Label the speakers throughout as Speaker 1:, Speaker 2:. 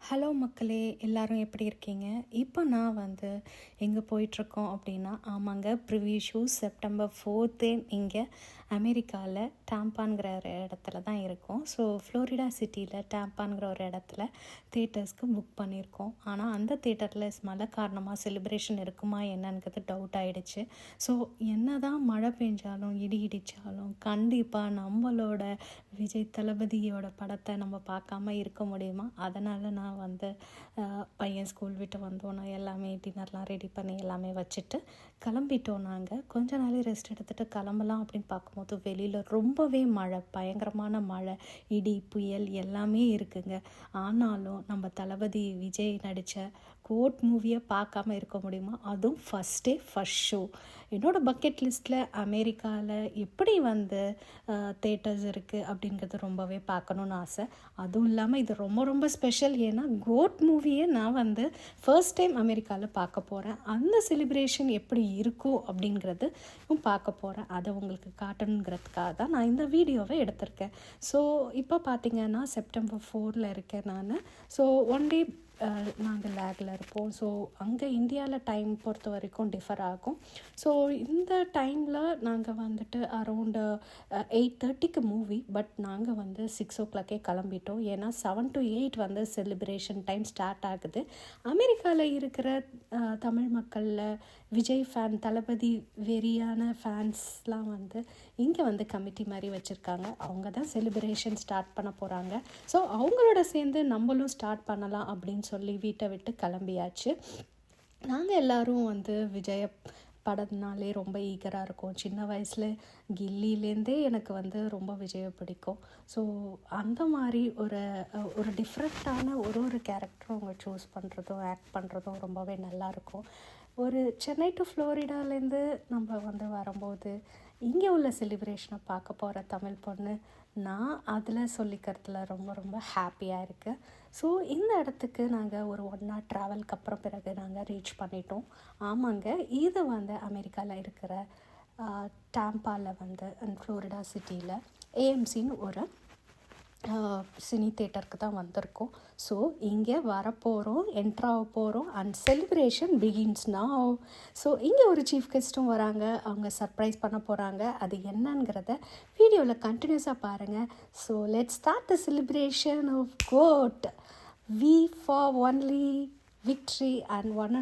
Speaker 1: Hello மக்களே, எல்லாரும் எப்படி இருக்கீங்க? இப்போ நான் எங்கே போயிட்டுருக்கோம் அப்படின்னா, ஆமாங்க, ப்ரிவ்யூ ஷோ செப்டம்பர் 4 இங்கே அமெரிக்காவில் டாம்பான்கிற ஒரு இடத்துல தான் இருக்கோம். ஸோ ஃப்ளோரிடா சிட்டியில் டாம்பான்கிற ஒரு இடத்துல தேட்டர்ஸ்க்கு புக் பண்ணியிருக்கோம். ஆனால் அந்த தேட்டரில் மழை காரணமாக செலிப்ரேஷன் இருக்குமா என்னங்கிறது டவுட் ஆகிடுச்சு. ஸோ என்ன தான் மழை பெஞ்சாலும் இடி இடித்தாலும் கண்டிப்பாக நம்மளோட விஜய் தளபதியோட படத்தை நம்ம பார்க்காம இருக்க முடியுமா? அதனால் நான் பையன் ஸ்கூல் விட்டு வந்தோன்னா எல்லாமே டின்னர்லாம் ரெடி பண்ணி எல்லாமே வச்சுட்டு கிளம்பிட்டோம். நாங்கள் கொஞ்ச நாள் ரெஸ்ட் எடுத்துகிட்டு கிளம்பலாம் அப்படின்னு பார்க்கும்போது வெளியில் ரொம்பவே மழை, பயங்கரமான மழை, இடி புயல் எல்லாமே இருக்குங்க. ஆனாலும் நம்ம தளபதி விஜய் நடித்த கோட் மூவியை பார்க்காம இருக்க முடியுமா? அதுவும் ஃபஸ்ட் டே ஃபஸ்ட் ஷோ. என்னோடய பக்கெட் லிஸ்ட்டில் அமெரிக்காவில் எப்படி தேட்டர்ஸ் இருக்குது அப்படிங்கிறது ரொம்பவே பார்க்கணுன்னு ஆசை. அதுவும் இல்லாமல் இது ரொம்ப ரொம்ப ஸ்பெஷல். ஏன்னா கோட் மூவியை நான் ஃபர்ஸ்ட் டைம் அமெரிக்காவில் பார்க்க போகிறேன். அந்த செலிப்ரேஷன் எப்படி இருக்கும் அப்படிங்கிறது பார்க்க போகிறேன். அதை உங்களுக்கு காட்டணுங்கிறதுக்காக தான் நான் இந்த வீடியோவை எடுத்திருக்கேன். ஸோ இப்போ பார்த்திங்கன்னா செப்டம்பர் 4 இருக்கேன் நான். ஸோ ஒன் டே நாங்கள் லேகில் இருப்போம். ஸோ அங்கே இந்தியாவில் டைம் பொறுத்த வரைக்கும் டிஃபர் ஆகும். ஸோ இந்த டைமில் நாங்கள் அரௌண்டு 8:30க்கு மூவி. பட் நாங்கள் 6 o'clock கிளம்பிட்டோம். ஏன்னா 7 to 8 செலிப்ரேஷன் டைம் ஸ்டார்ட் ஆகுது. அமெரிக்காவில் இருக்கிற தமிழ் மக்களில் விஜய் ஃபேன், தளபதி வெறியான ஃபேன்ஸ்லாம் இங்கே கமிட்டி மாதிரி வச்சுருக்காங்க. அவங்க தான் செலிப்ரேஷன் ஸ்டார்ட் பண்ண போகிறாங்க. ஸோ அவங்களோட சேர்ந்து நம்மளும் ஸ்டார்ட் பண்ணலாம் அப்படின்னு சொல்லி வீட்டை விட்டு கிளம்பியாச்சு. நாங்கள் எல்லோரும் விஜய படம்னாலே ரொம்ப ஈகராக இருக்கும். சின்ன வயசில் கில்லிலேருந்தே எனக்கு ரொம்ப விஜயை பிடிக்கும். ஸோ அந்த மாதிரி ஒரு டிஃப்ரெண்ட்டான ஒரு கேரக்டரும் அவங்க சூஸ் பண்ணுறதும் ஆக்ட் பண்ணுறதும் ரொம்பவே நல்லாயிருக்கும். ஒரு சென்னை டு ஃப்ளோரிடாலேருந்து நம்ம வரும்போது இங்கே உள்ள செலிப்ரேஷனை பார்க்க போகிற தமிழ் பொண்ணு நான் அதில் சொல்லிக்கிறதுல ரொம்ப ரொம்ப ஹாப்பியாக இருக்குது. ஸோ இந்த இடத்துக்கு நாங்கள் ஒரு 1 hour ட்ராவலுக்கு அப்புறம் பிறகு நாங்கள் ரீச் பண்ணிட்டோம். ஆமாங்க, இது அமெரிக்காவில் இருக்கிற டாம்பாவில் ஃப்ளோரிடா சிட்டியில் ஏஎம்சின்னு ஒரு சினி தேட்டருக்கு தான் வந்திருக்கோம். ஸோ இங்கே வரப்போகிறோம், என்ட்ராக போகிறோம் and celebration begins now. So இங்கே ஒரு சீஃப் கெஸ்ட்டும் வராங்க. அவங்க சர்ப்ரைஸ் பண்ண போகிறாங்க. அது என்னங்கிறத வீடியோவில் கண்டினியூஸாக பாருங்கள். So let's start the celebration of GOAT. V for only victory and one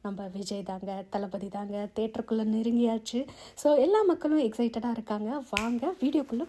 Speaker 1: நம்ம விஜய் தாங்க, தளபதி தாங்க. தேட்டருக்குள்ளே நெருங்கியாச்சு. ஸோ எல்லா மக்களும் எக்ஸைட்டடாக இருக்காங்க. வாங்க வீடியோக்குள்ளே